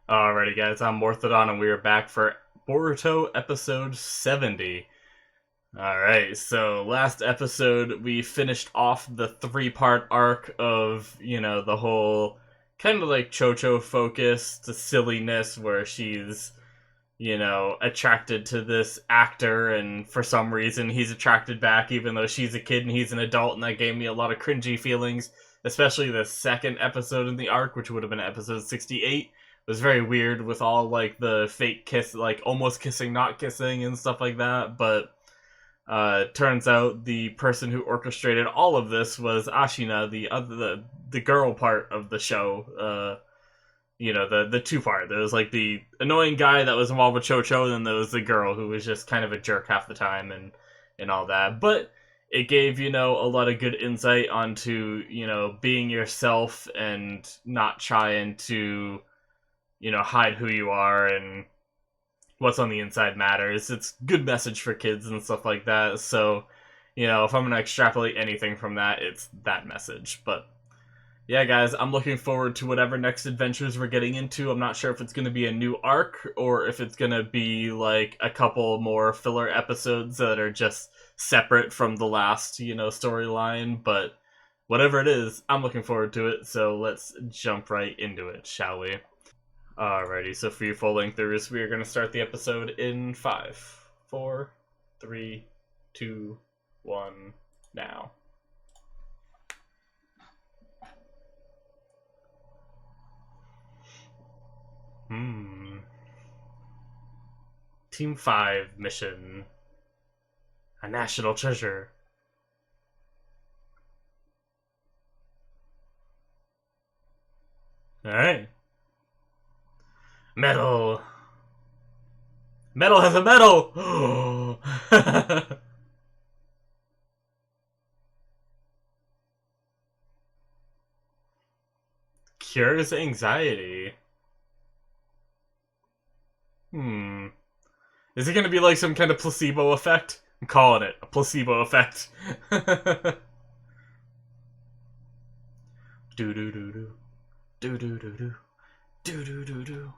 Alrighty, guys, I'm Morthadon, and we are back for Boruto episode 70. Alright, so last episode we finished off the three-part arc of, the whole kind of like Chocho focus, the silliness where she's, attracted to this actor, and for some reason he's attracted back even though she's a kid and he's an adult, and that gave me a lot of cringy feelings, especially the second episode in the arc, which would have been episode 68. It was very weird with all like the fake kiss, like almost kissing, not kissing, and stuff like that. But turns out the person who orchestrated all of this was Ashina, the girl part of the show. The two part. There was like the annoying guy that was involved with Chocho, and then there was the girl who was just kind of a jerk half the time and all that. But it gave, a lot of good insight onto, being yourself and not trying to, hide who you are, and what's on the inside matters. It's good message for kids and stuff like that. So, if I'm gonna extrapolate anything from that, it's that message. But yeah, guys, I'm looking forward to whatever next adventures we're getting into. I'm not sure if it's going to be a new arc or if it's going to be like a couple more filler episodes that are just separate from the last, storyline. But whatever it is, I'm looking forward to it. So let's jump right into it, shall we? Alrighty, so for you full lengthers, we are going to start the episode in 5, 4, 3, 2, 1, now. Team 5 mission. A national treasure. Alright. Medal. Medal has a medal! Cures anxiety. Is it gonna be like some kind of placebo effect? I'm calling it a placebo effect. Do do do do. Do do do do. Do do do do.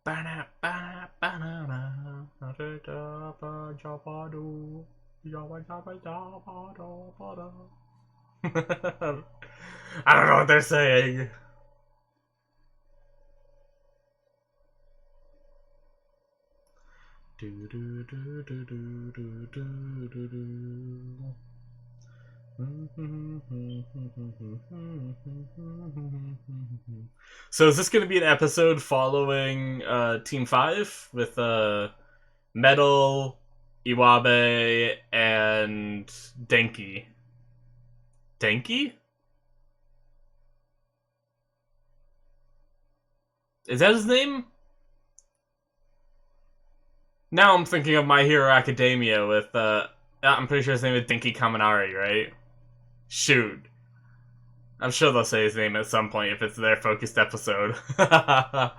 Ba ba ba na na. Jabba jabba do. Jabba jabba jabba do. I don't know what they're saying. Do do do do do do do do do. So is this going to be an episode following Team 5 with Metal, Iwabe, and Denki? Denki? Is that his name? Now I'm thinking of My Hero Academia with, I'm pretty sure his name is Denki Kaminari, right? Shoot. I'm sure they'll say his name at some point if it's their focused episode. I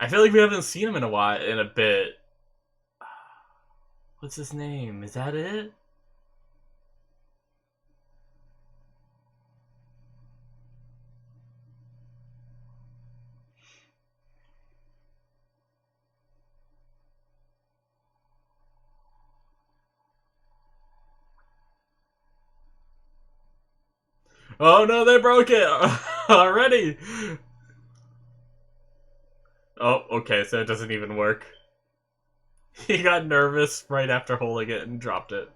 feel like we haven't seen him in a bit. What's his name? Is that it? Oh no, they broke it already. Oh, okay, so it doesn't even work. He got nervous right after holding it and dropped it.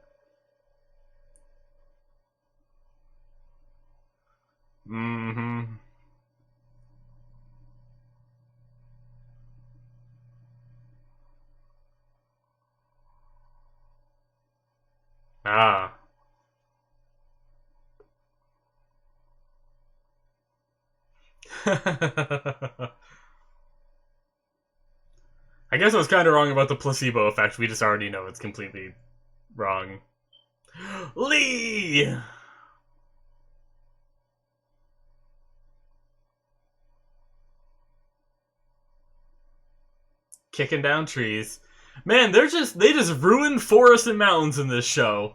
Mm-hmm. Ah. I guess I was kind of wrong about the placebo effect. We just already know it's completely wrong. Lee! Kicking down trees. Man, they just ruined forests and mountains in this show.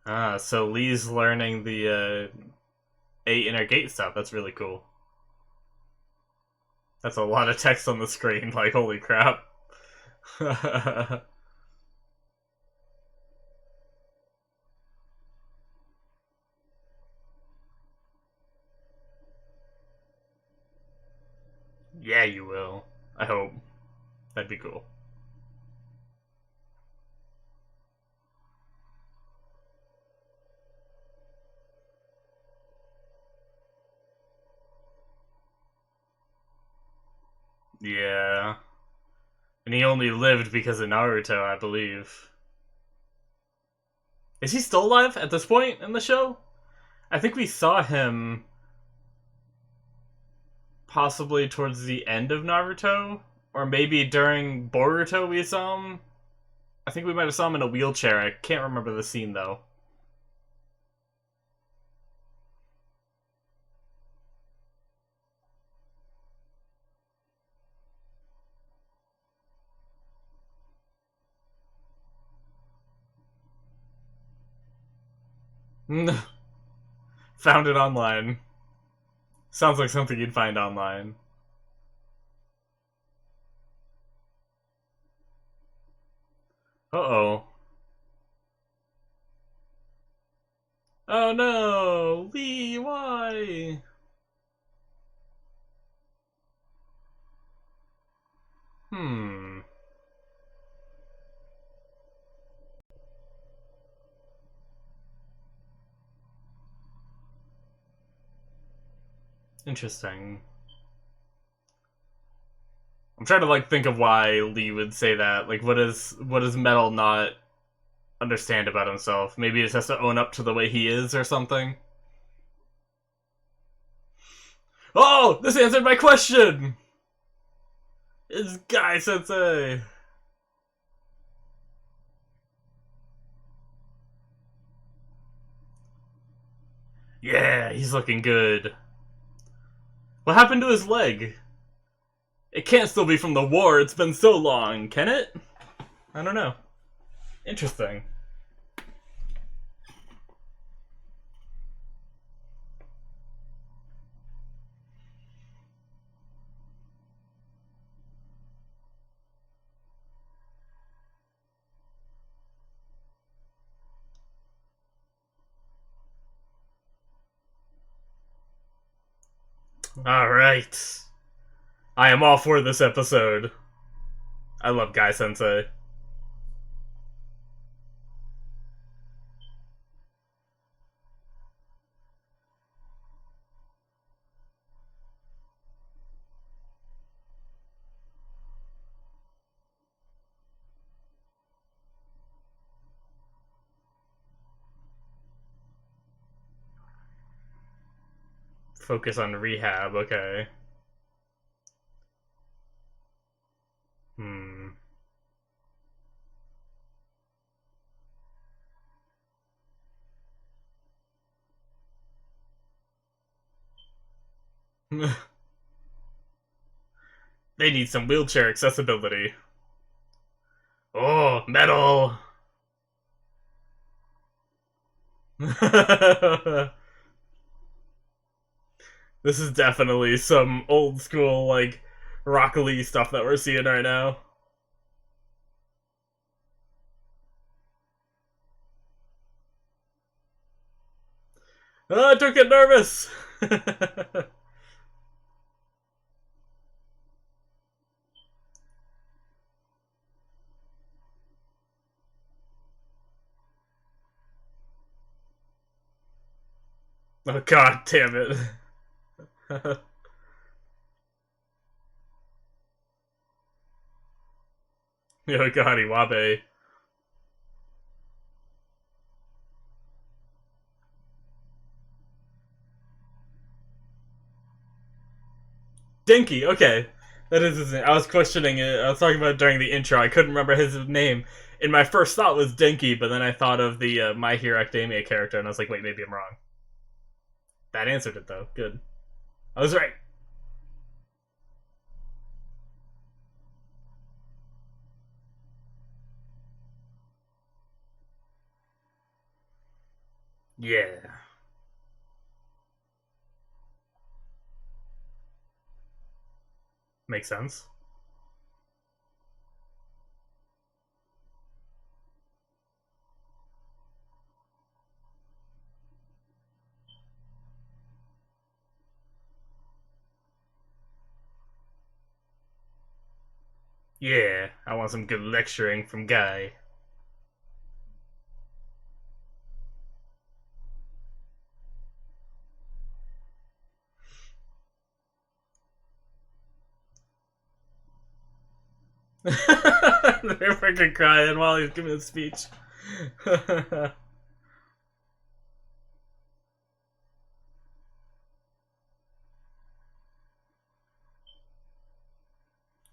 Ah, so Lee's learning the 8 inner gate stuff. That's really cool. That's a lot of text on the screen, like, holy crap. Yeah, you will. I hope. That'd be cool. Yeah. And he only lived because of Naruto, I believe. Is he still alive at this point in the show? I think we saw him possibly towards the end of Naruto, or maybe during Boruto we saw him. I think we might have saw him in a wheelchair. I can't remember the scene though. Found it online. Sounds like something you'd find online. Uh-oh. Oh no! Lee, why? Hmm. Interesting. I'm trying to like think of why Lee would say that. Like what does Metal not understand about himself? Maybe he just has to own up to the way he is or something. Oh, this answered my question! It's Guy Sensei! Yeah, he's looking good. What happened to his leg? It can't still be from the war, it's been so long, can it? I don't know. Interesting. Alright. I am all for this episode. I love Guy Sensei. Focus on rehab, okay. Hmm. They need some wheelchair accessibility. Oh, metal! This is definitely some old school, like, Rock Lee stuff that we're seeing right now. Oh, don't get nervous! Oh god damn it. Yo god, Iwabe. Denki, okay. That is his name. I was questioning it. I was talking about it during the intro. I couldn't remember his name. And my first thought was Denki, but then I thought of the My Hero Academia character, and I was like, wait, maybe I'm wrong. That answered it, though. Good. I was right. Yeah. Makes sense. Yeah, I want some good lecturing from Guy. They're freaking crying while he's giving a speech.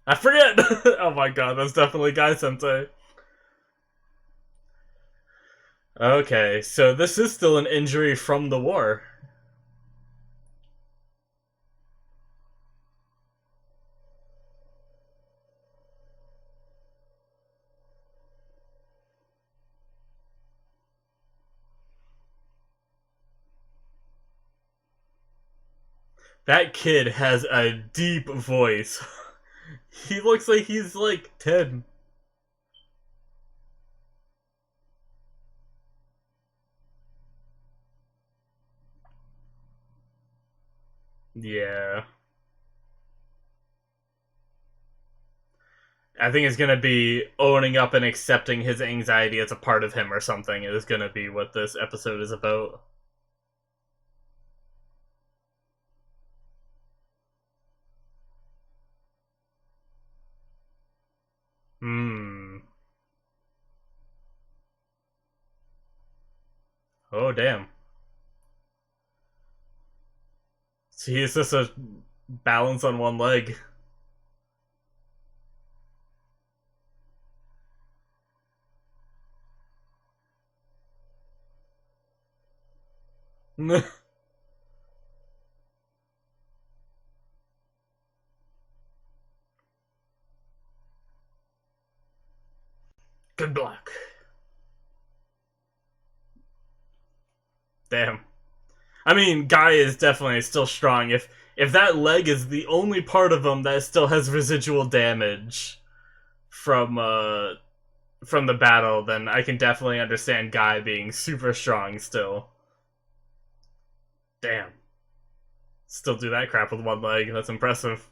I forget! Oh my god, that's definitely Guy Sensei. Okay, so this is still an injury from the war. That kid has a deep voice. He looks like he's like 10. Yeah. I think it's gonna be owning up and accepting his anxiety as a part of him or something is gonna be what this episode is about. Hmm. Oh, damn. See, it's just a balance on one leg. Good block. Damn. I mean, Guy is definitely still strong. If that leg is the only part of him that still has residual damage from from the battle, then I can definitely understand Guy being super strong still. Damn. Still do that crap with one leg. That's impressive.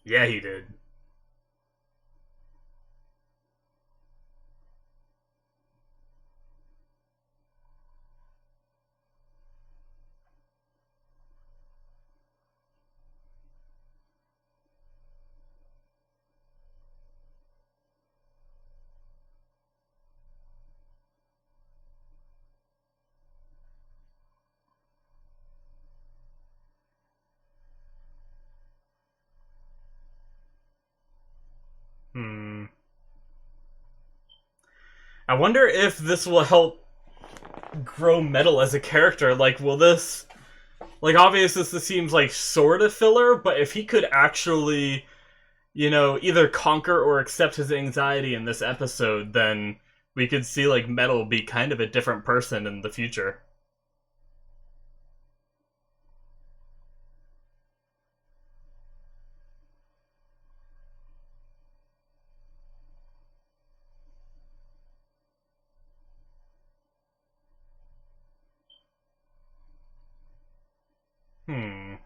Yeah, he did. Hmm. I wonder if this will help grow Metal as a character. Like, will this like obviously this seems like sort of filler, but if he could actually, either conquer or accept his anxiety in this episode, then we could see like Metal be kind of a different person in the future. Hmm.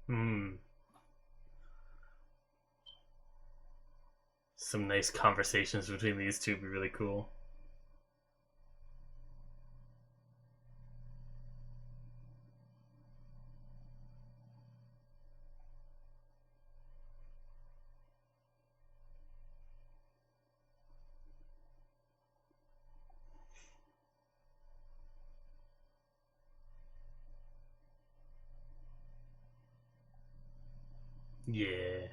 Hmm. Some nice conversations between these two would be really cool. Yeah.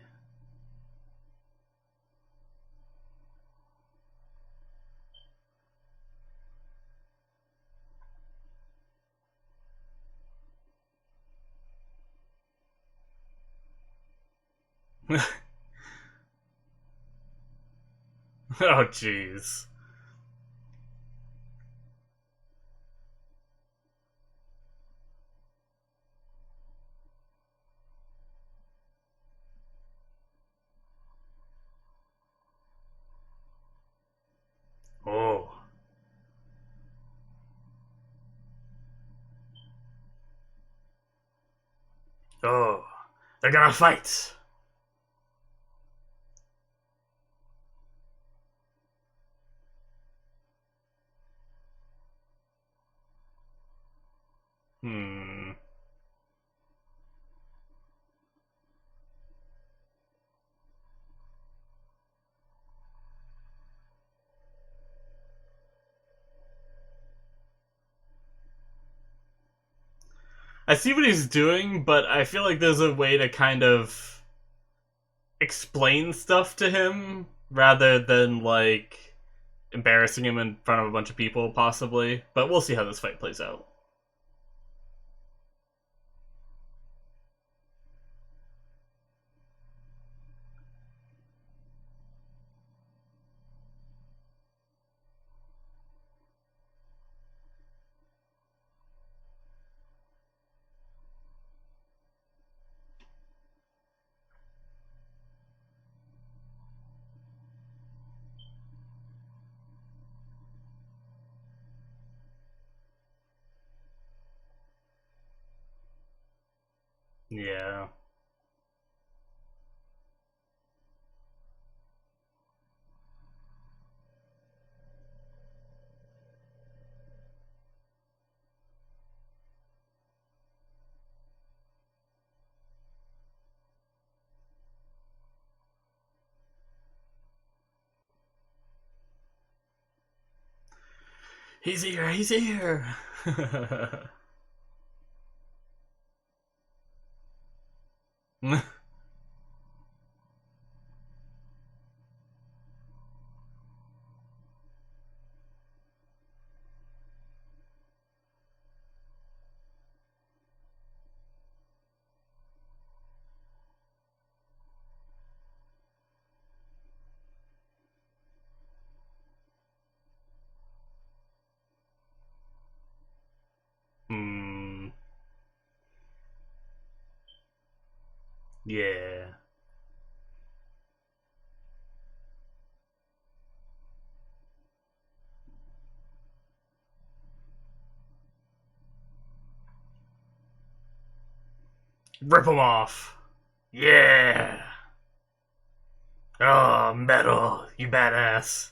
Oh, jeez. Oh. Oh. They're gonna fight. Hmm. I see what he's doing, but I feel like there's a way to kind of explain stuff to him rather than, like, embarrassing him in front of a bunch of people, possibly. But we'll see how this fight plays out. Yeah. He's here, he's here! Hmm. Yeah. Rip him off! Yeah! Oh, metal, you badass.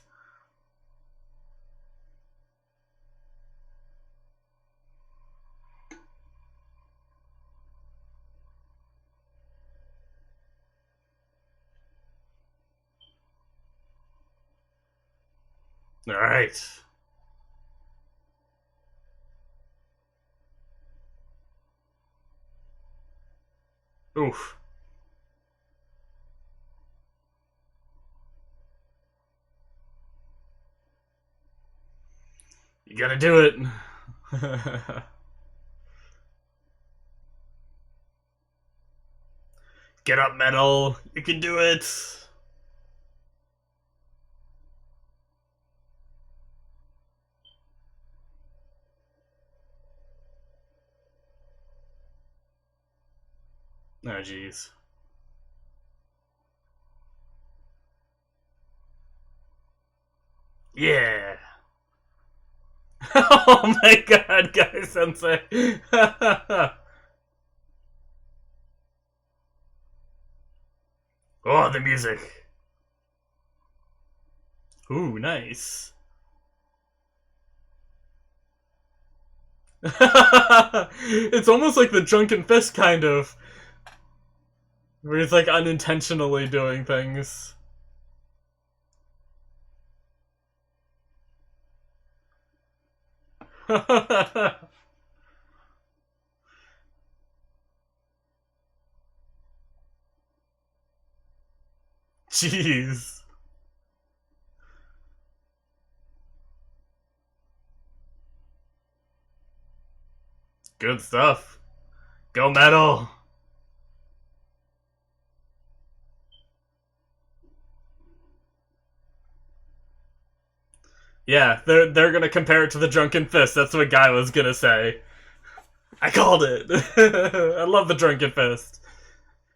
Alright. Oof. You gotta do it. Get up, metal. You can do it. Oh, jeez. Yeah. Oh my god, guy sensei. Oh, the music. Ooh, nice. It's almost like the drunken fist kind of, where he's like unintentionally doing things. Jeez. Good stuff. Go metal. Yeah, they're gonna compare it to the Drunken Fist. That's what Guy was gonna say. I called it. I love the Drunken Fist.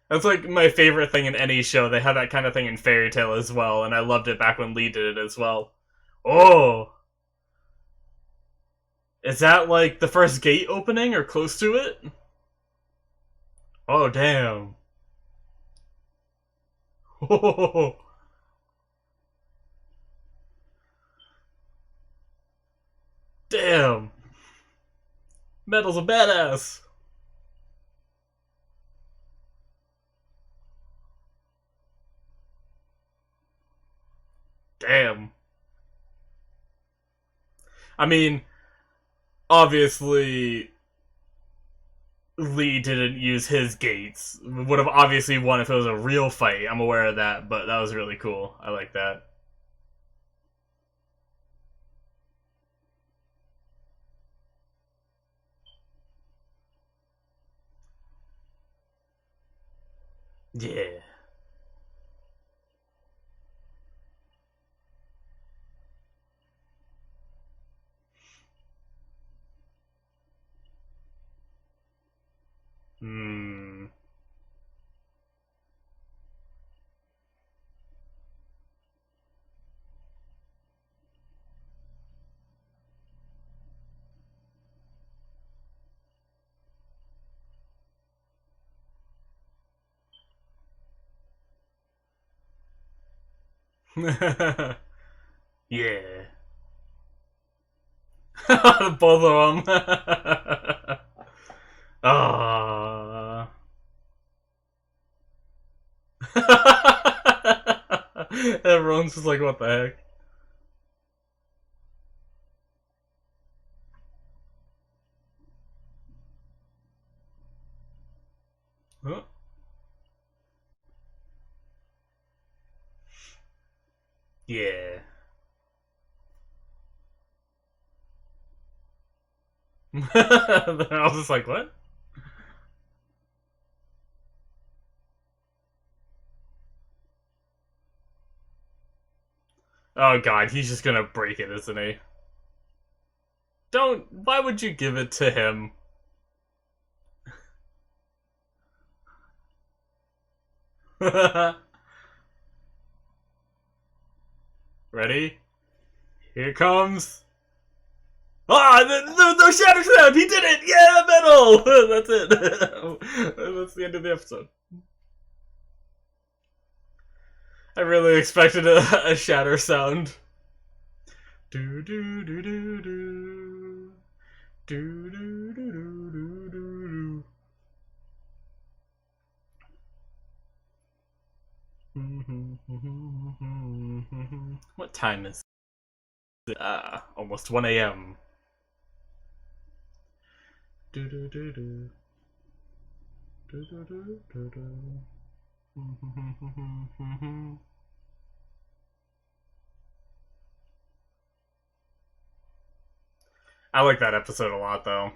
That's like my favorite thing in any show. They have that kind of thing in Fairy Tail as well, and I loved it back when Lee did it as well. Oh, is that like the first gate opening or close to it? Oh damn. Damn. Metal's a badass. Damn. I mean, obviously, Lee didn't use his gates. Would have obviously won if it was a real fight. I'm aware of that, but that was really cool. I like that. Yeah. Hmm. Yeah. Both of them. Ah. Everyone's just like, what the heck? Huh? Yeah. I was just like, what? Oh god, he's just gonna break it, isn't he? Don't. Why would you give it to him? Ready? Here comes. Ah, the shatter sound! He did it! Yeah, metal! That's it. That's the end of the episode. I really expected a shatter sound. Do do do do do. Do do do do do do. What time is it? Almost 1 a.m. Do do do do. Do do do do do. I like that episode a lot, though.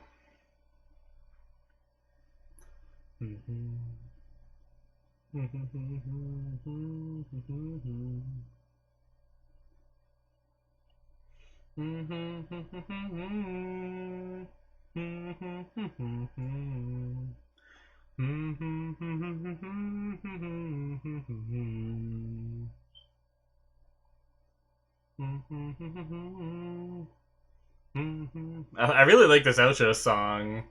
I really like this outro song.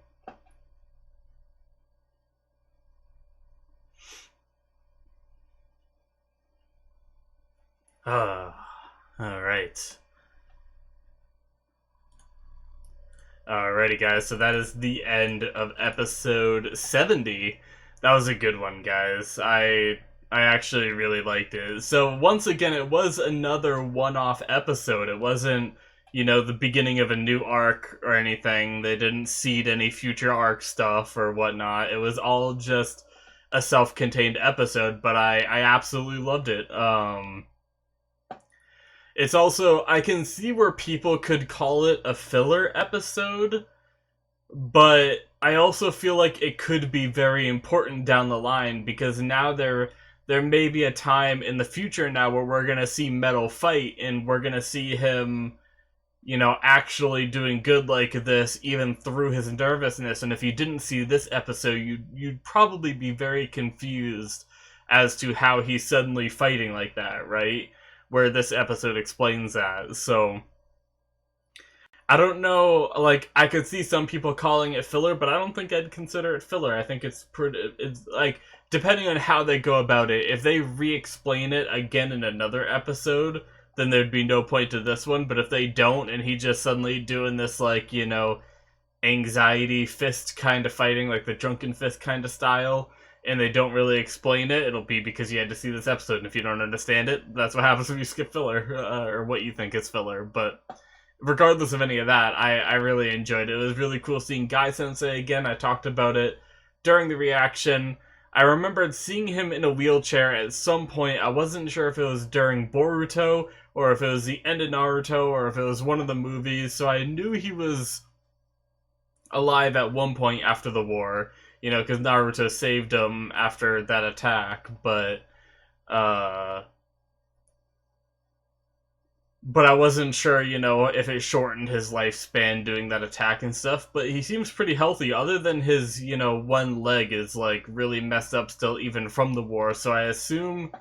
Alright. Alrighty, guys, so that is the end of episode 70. That was a good one, guys. I actually really liked it. So, once again, it was another one-off episode. It wasn't, the beginning of a new arc or anything. They didn't seed any future arc stuff or whatnot. It was all just a self-contained episode, but I absolutely loved it. It's also, I can see where people could call it a filler episode, but I also feel like it could be very important down the line, because now there may be a time in the future now where we're gonna see Metal fight, and we're gonna see him, actually doing good like this, even through his nervousness. And if you didn't see this episode, you'd probably be very confused as to how he's suddenly fighting like that, right? Where this episode explains that. So I don't know, like, I could see some people calling it filler, but I don't think I'd consider it filler. I think it's like, depending on how they go about it, if they re-explain it again in another episode, then there'd be no point to this one. But if they don't, and he just suddenly doing this, like, anxiety fist kind of fighting, like the drunken fist kind of style, and they don't really explain it, it'll be because you had to see this episode, and if you don't understand it, that's what happens when you skip filler, or what you think is filler. But regardless of any of that, I really enjoyed it. It was really cool seeing Guy Sensei again. I talked about it during the reaction. I remembered seeing him in a wheelchair at some point. I wasn't sure if it was during Boruto, or if it was the end of Naruto, or if it was one of the movies, so I knew he was alive at one point after the war, because Naruto saved him after that attack, but I wasn't sure, if it shortened his lifespan doing that attack and stuff. But he seems pretty healthy, other than his, one leg is, like, really messed up still, even from the war. So I assume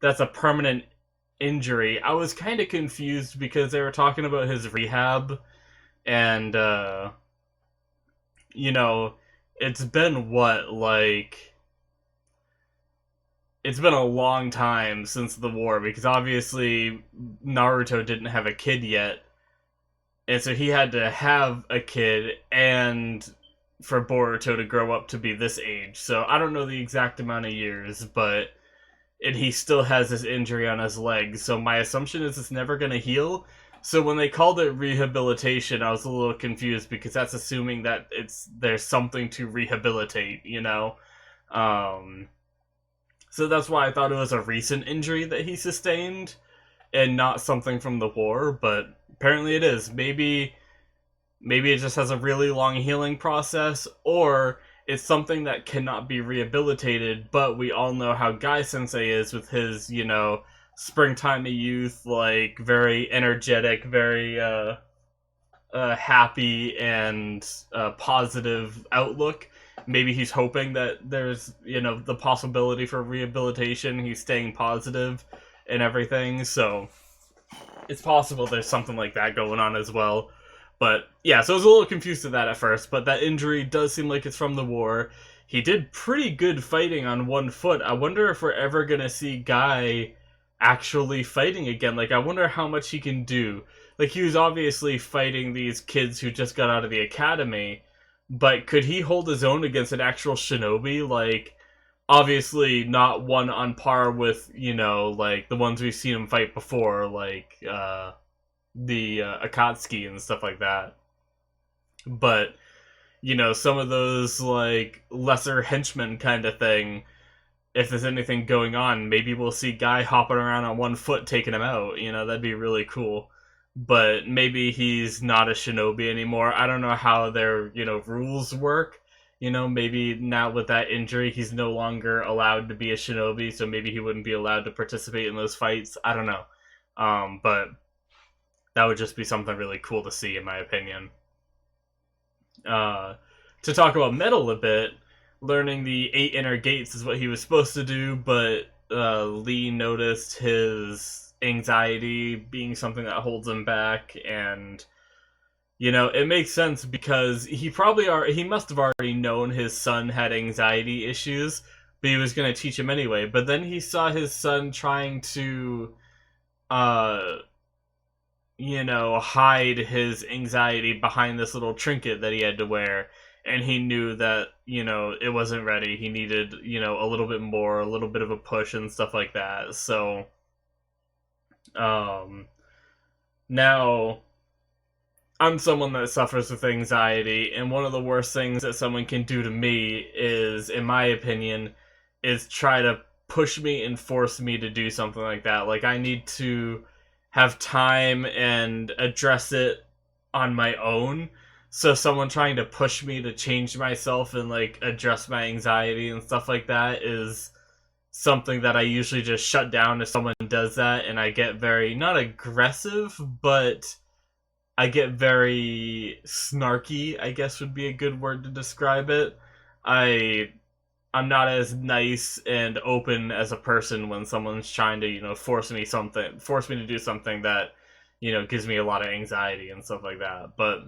that's a permanent injury. I was kind of confused because they were talking about his rehab, and, it's been what, like... It's been a long time since the war, because obviously Naruto didn't have a kid yet, and so he had to have a kid, and for Boruto to grow up to be this age. So I don't know the exact amount of years, and he still has this injury on his leg, so my assumption is it's never going to heal. So when they called it rehabilitation, I was a little confused, because that's assuming that there's something to rehabilitate, So that's why I thought it was a recent injury that he sustained, and not something from the war, but apparently it is. Maybe it just has a really long healing process, or it's something that cannot be rehabilitated, but we all know how Guy Sensei is with his, springtime of youth, like, very energetic, very, happy and positive outlook. Maybe he's hoping that there's, the possibility for rehabilitation. He's staying positive and everything, so it's possible there's something like that going on as well. But yeah, so I was a little confused at that at first, but that injury does seem like it's from the war. He did pretty good fighting on one foot. I wonder if we're ever gonna see Guy actually fighting again. Like, I wonder how much he can do. Like, he was obviously fighting these kids who just got out of the academy, but could he hold his own against an actual shinobi? Like, obviously not one on par with, like, the ones we've seen him fight before, like, the Akatsuki and stuff like that. But, some of those, like, lesser henchmen kind of thing, if there's anything going on, maybe we'll see Guy hopping around on one foot taking him out. That'd be really cool. But maybe he's not a shinobi anymore. I don't know how their, rules work. Maybe now with that injury, he's no longer allowed to be a shinobi, so maybe he wouldn't be allowed to participate in those fights. I don't know. But that would just be something really cool to see, in my opinion. To talk about Metal a bit, learning the 8 inner gates is what he was supposed to do, but Lee noticed his anxiety being something that holds him back, and it makes sense, because he must have already known his son had anxiety issues, but he was going to teach him anyway. But then he saw his son trying to hide his anxiety behind this little trinket that he had to wear, and he knew that it wasn't ready. He needed a little bit more, a little bit of a push and stuff like that. So now, I'm someone that suffers with anxiety, and one of the worst things that someone can do to me is, in my opinion, is try to push me and force me to do something like that. Like, I need to have time and address it on my own. So someone trying to push me to change myself and like address my anxiety and stuff like that is something that I usually just shut down if someone does that, and I get very, not aggressive, but I get very snarky, I guess would be a good word to describe it. I I'm not as nice and open as a person when someone's trying to, force me to do something that, gives me a lot of anxiety and stuff like that. But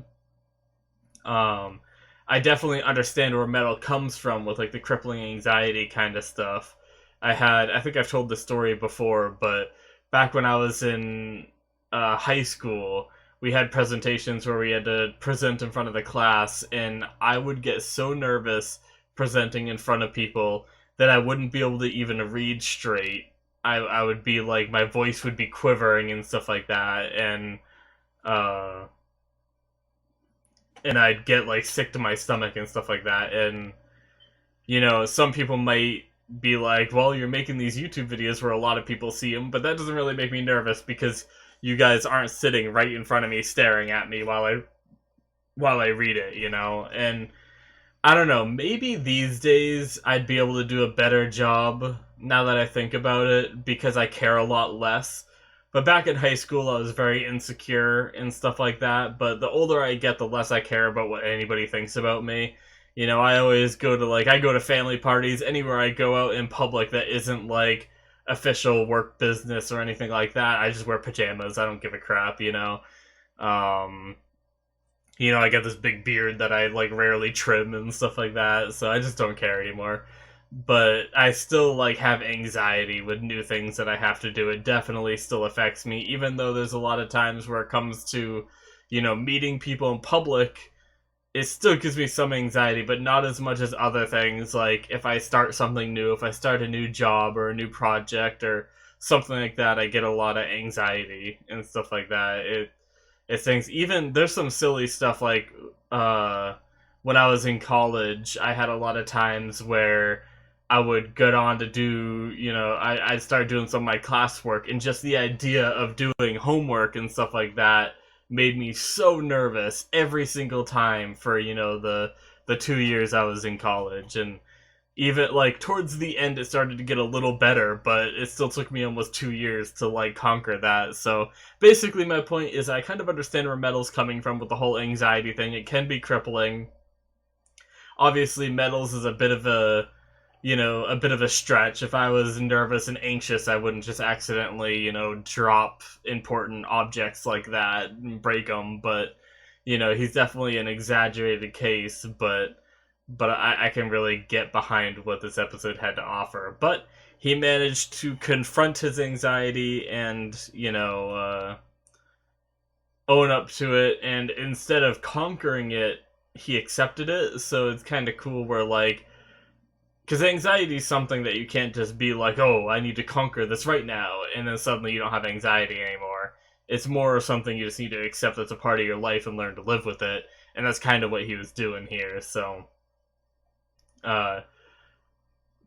um I definitely understand where metal comes from with like the crippling anxiety kind of stuff. I think I've told this story before, but back when I was in high school, we had presentations where we had to present in front of the class, and I would get so nervous presenting in front of people that I wouldn't be able to even read straight. I would be like, my voice would be quivering and stuff like that, uh, and I'd get like sick to my stomach and stuff like that. And some people might be like, well, you're making these YouTube videos where a lot of people see them, but that doesn't really make me nervous because you guys aren't sitting right in front of me staring at me while I read it, And I don't know, maybe these days I'd be able to do a better job now that I think about it because I care a lot less. But back in high school, I was very insecure and stuff like that. But the older I get, the less I care about what anybody thinks about me. I always I go to family parties, anywhere I go out in public that isn't like official work business or anything like that. I just wear pajamas. I don't give a crap. Um, I got this big beard that I like rarely trim and stuff like that, so I just don't care anymore. But I still like have anxiety with new things that I have to do. It definitely still affects me, even though there's a lot of times where it comes to, meeting people in public, it still gives me some anxiety, but not as much as other things. Like if I start something new, if I start a new job or a new project or something like that, I get a lot of anxiety and stuff like that. It's things, even there's some silly stuff like when I was in college, I had a lot of times where I would get on to do, I'd start doing some of my classwork, and just the idea of doing homework and stuff like that made me so nervous every single time for, the 2 years I was in college. And even like towards the end it started to get a little better, but it still took me almost 2 years to like conquer that. So basically my point is I kind of understand where metal's coming from with the whole anxiety thing. It can be crippling. Obviously metals is a bit of a stretch. If I was nervous and anxious, I wouldn't just accidentally, drop important objects like that and break them. But, he's definitely an exaggerated case, but I can really get behind what this episode had to offer. But he managed to confront his anxiety and, own up to it, and instead of conquering it, he accepted it. So it's kind of cool where, like, because anxiety is something that you can't just be like, oh, I need to conquer this right now, and then suddenly you don't have anxiety anymore. It's more something you just need to accept that's a part of your life and learn to live with it, and that's kind of what he was doing here. So, uh,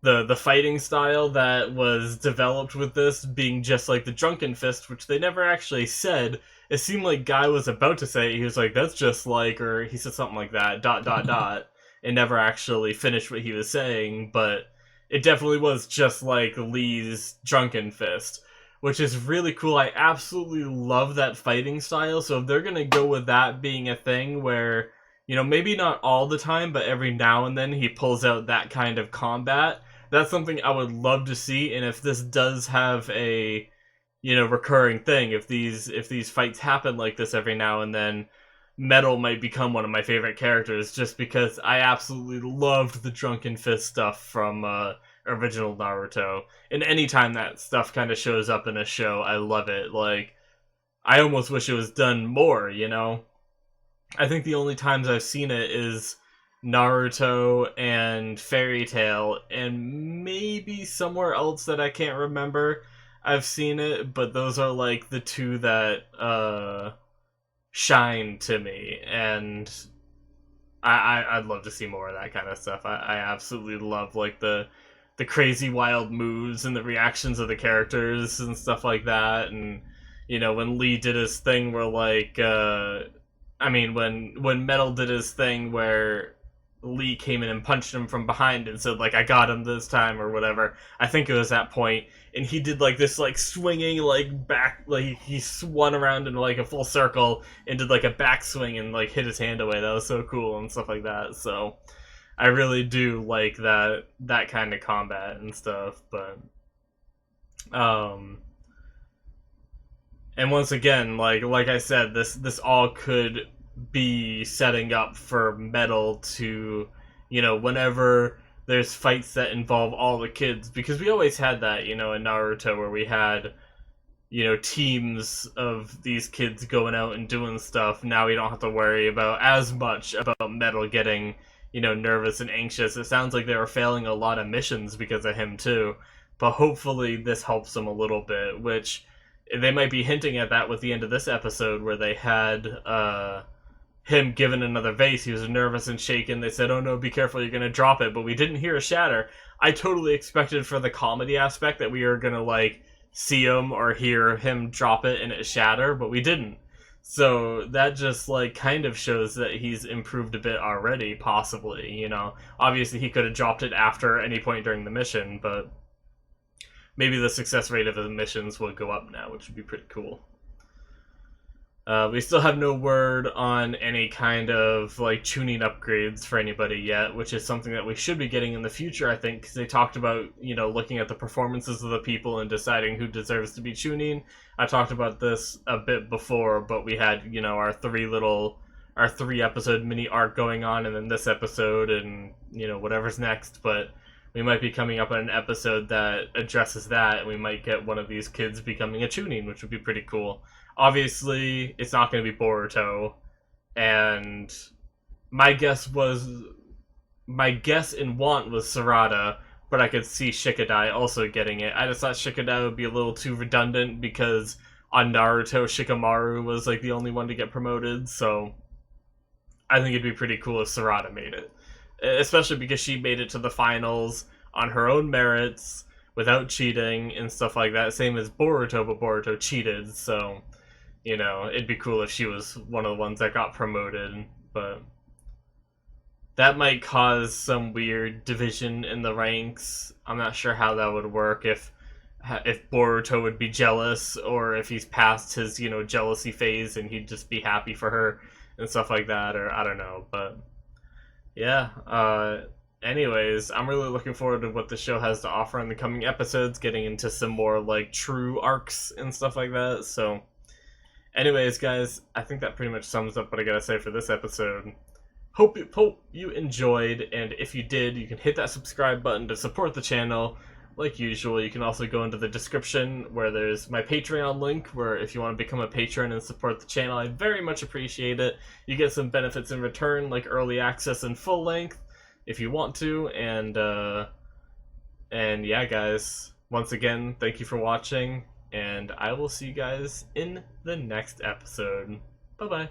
the fighting style that was developed with this being just like the Drunken Fist, which they never actually said. It seemed like Guy was about to say it. He was like, that's just like, or he said something like that, ... and never actually finished what he was saying, but it definitely was just like Lee's Drunken Fist, which is really cool. I absolutely love that fighting style, so if they're gonna go with that being a thing where, maybe not all the time, but every now and then he pulls out that kind of combat, that's something I would love to see. And if this does have a, recurring thing, if these fights happen like this every now and then, Metal might become one of my favorite characters, just because I absolutely loved the Drunken Fist stuff from original Naruto. And anytime that stuff kind of shows up in a show, I love it. Like, I almost wish it was done more. I think the only times I've seen it is Naruto and Fairy Tail, and maybe somewhere else that I can't remember I've seen it, but those are like the two that shine to me, and I'd love to see more of that kind of stuff. I absolutely love like the the crazy wild moves and the reactions of the characters and stuff like that. And when Lee did his thing where when Metal did his thing where Lee came in and punched him from behind and said, like, I got him this time or whatever. I think it was that point, and he did like this like swinging like back, like he swung around in like a full circle and did like a backswing and like hit his hand away. That was so cool and stuff like that. So I really do like that kind of combat and stuff. But and once again, like I said, this all could be setting up for Metal to, whenever there's fights that involve all the kids, because we always had that, in Naruto, where we had, teams of these kids going out and doing stuff. Now we don't have to worry about as much about Metal getting, nervous and anxious. It sounds like they were failing a lot of missions because of him too, but hopefully this helps him a little bit, which they might be hinting at that with the end of this episode, where they had him given another vase. He was nervous and shaken. They said, oh no, be careful, you're gonna drop it, but we didn't hear a shatter. I totally expected for the comedy aspect that we were gonna like see him or hear him drop it and it shatter, but we didn't. So that just like kind of shows that he's improved a bit already, possibly. Obviously he could have dropped it after any point during the mission, but maybe the success rate of the missions will go up now, which would be pretty cool. We still have no word on any kind of like tuning upgrades for anybody yet, which is something that we should be getting in the future, I think, because they talked about, looking at the performances of the people and deciding who deserves to be tuning. I talked about this a bit before, but we had, our three episode mini arc going on, and then this episode and, whatever's next, but we might be coming up on an episode that addresses that, and we might get one of these kids becoming a tuning, which would be pretty cool. Obviously, it's not going to be Boruto, and my guess and want was Sarada, but I could see Shikadai also getting it. I just thought Shikadai would be a little too redundant, because on Naruto, Shikamaru was like the only one to get promoted, so I think it'd be pretty cool if Sarada made it. Especially because she made it to the finals on her own merits, without cheating and stuff like that. Same as Boruto, but Boruto cheated, so it'd be cool if she was one of the ones that got promoted, but that might cause some weird division in the ranks. I'm not sure how that would work, if Boruto would be jealous, or if he's past his, jealousy phase and he'd just be happy for her and stuff like that, or I don't know, but yeah, anyways, I'm really looking forward to what the show has to offer in the coming episodes, getting into some more, like, true arcs and stuff like that, so anyways, guys, I think that pretty much sums up what I gotta say for this episode. Hope you enjoyed, and if you did, you can hit that subscribe button to support the channel. Like usual, you can also go into the description where there's my Patreon link, where if you want to become a patron and support the channel, I very much appreciate it. You get some benefits in return, like early access and full length, if you want to, and yeah, guys, once again, thank you for watching, and I will see you guys in the next episode. Bye-bye.